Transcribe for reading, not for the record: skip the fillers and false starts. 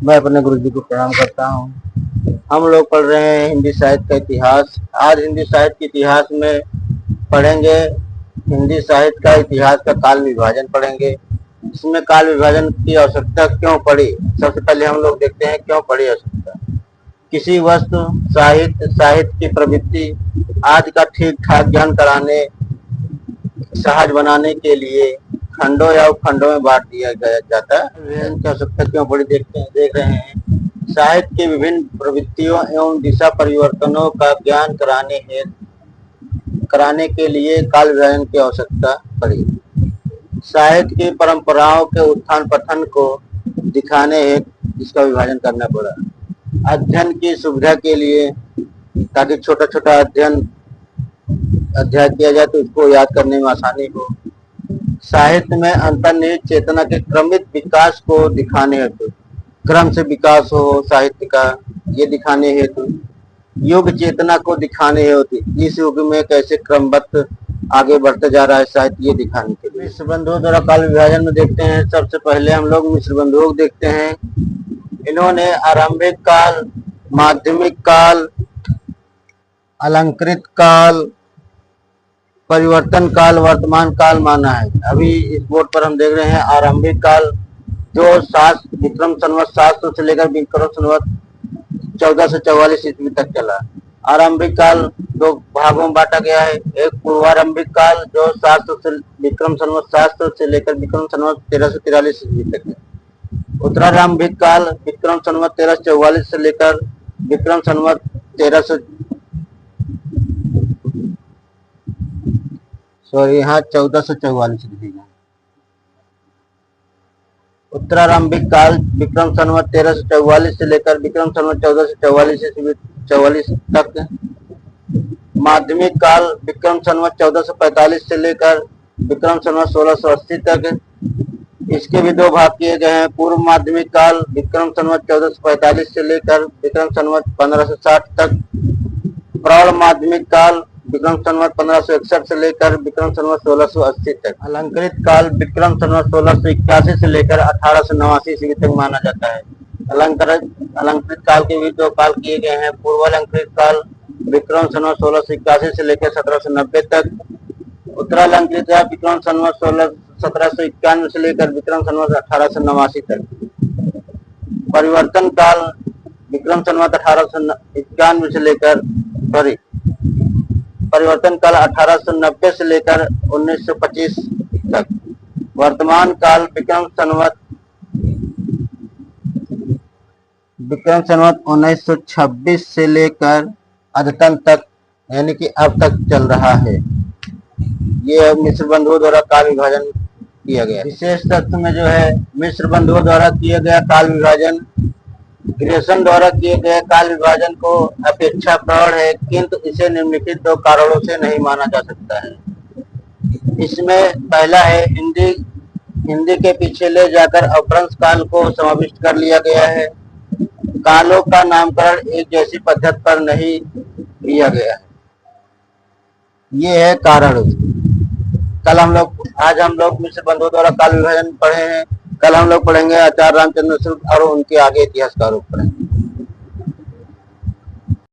मैं अपने गुरु जी को प्रणाम करता हूँ। हम लोग पढ़ रहे हैं हिंदी साहित्य का इतिहास। आज हिंदी साहित्य के इतिहास में पढ़ेंगे हिंदी साहित्य का इतिहास का काल विभाजन पढ़ेंगे। इसमें काल विभाजन की आवश्यकता क्यों पड़ी, सबसे पहले हम लोग देखते हैं क्यों पड़ी आवश्यकता। किसी वस्तु, साहित्य की प्रवृत्ति आदि का ठीक ठाक ज्ञान कराने, सहज बनाने के लिए खंडों या उपखंडों में बांट दिया जाता है। की आवश्यकता क्यों पड़ी देख रहे हैं। साहित्य के विभिन्न प्रवृत्तियों एवं दिशा परिवर्तनों का ज्ञान कराने के लिए काल विभाजन की आवश्यकता पड़ी। साहित्य की परंपराओं के उत्थान पतन को दिखाने हेतु इसका विभाजन करना पड़ा। अध्ययन की सुविधा के लिए, ताकि छोटा छोटा अध्याय किया जाए तो उसको याद करने में आसानी हो। साहित्य में अंतर्निहित चेतना के क्रमित विकास को दिखाने हेतु, क्रम से विकास हो साहित्य का, ये दिखाने हेतु। युग चेतना को दिखाने हेतु, इस युग में कैसे क्रमबद्ध आगे बढ़ते जा रहा है साहित्य, ये दिखाने के लिए। मिश्र बंधुओं द्वारा काल विभाजन में देखते हैं। सबसे पहले हम लोग मिश्र बंधुओं को देखते हैं। इन्होंने आरंभिक काल, माध्यमिक काल, अलंकृत काल, परिवर्तन काल, वर्तमान काल माना है। अभी इस बोर्ड पर हम देख रहे हैं आरंभिक काल, जो विक्रम संवत 700 से लेकर विक्रम संवत 1444 ईस्वी तक चला। आरंभिक काल दो भागों में बांटा गया है। एक पूर्वारंभिक काल जो 700 से विक्रम संवत 700 से लेकर विक्रम संवत 1343 ईस्वी तक है। उत्तरारंभिक काल विक्रम संवत 1344 से लेकर विक्रम संवत 1444 लिखेगा। उत्तरारंभिक काल विक्रम संवत 1344 से लेकर विक्रम संवत 1444 तक। माध्यमिक काल विक्रम संवत 1445 से लेकर विक्रम संवत 1680 तक। इसके भी दो भाग किए गए हैं। पूर्व माध्यमिक काल विक्रम संवत 1445 से लेकर विक्रम संवत 1560 तक। प्रौढ़ माध्यमिक काल विक्रम संवत 1561 से लेकर विक्रम संवत 1680 तक। अलंकृत काल विक्रम संवत 1681 से लेकर 1889 ईस्वी तक माना जाता है। अलंकृत काल के भी दो काल किए गए हैं। पूर्व अलंकृत काल विक्रम संवत 1681 से लेकर 1790 तक। उत्तरालंकृत काल विक्रम संवत 1791 से लेकर विक्रम संवत 1889 तक। परिवर्तन काल विक्रम संवत 1891 से लेकर परिवर्तन काल 1890 से लेकर 1925 तक। वर्तमान काल विक्रम संवत 1926 से लेकर अद्यतन तक, यानी कि अब तक चल रहा है। ये मिश्र बंधुओं द्वारा काल विभाजन किया गया। विशेष तत्व में जो है मिश्र बंधुओं द्वारा किया गया काल विभाजन, ग्रेसन द्वारा किए गए काल विभाजन को अपेक्षा प्रौढ़ है, किंतु इसे निम्नलिखित दो कारणों से नहीं माना जा सकता है। इसमें पहला है हिंदी के पीछे ले जाकर अपभ्रंश काल को समाविष्ट कर लिया गया है। कालों का नामकरण एक जैसी पद्धति पर नहीं किया गया है, ये है कारण। आज हम लोग मिश्र बंधुओं द्वारा काल विभाजन पढ़े हैं। कल हम लोग पढ़ेंगे आचार्य रामचंद्र शुक्ल और उनके आगे इतिहासकारों को पढ़ेंगे।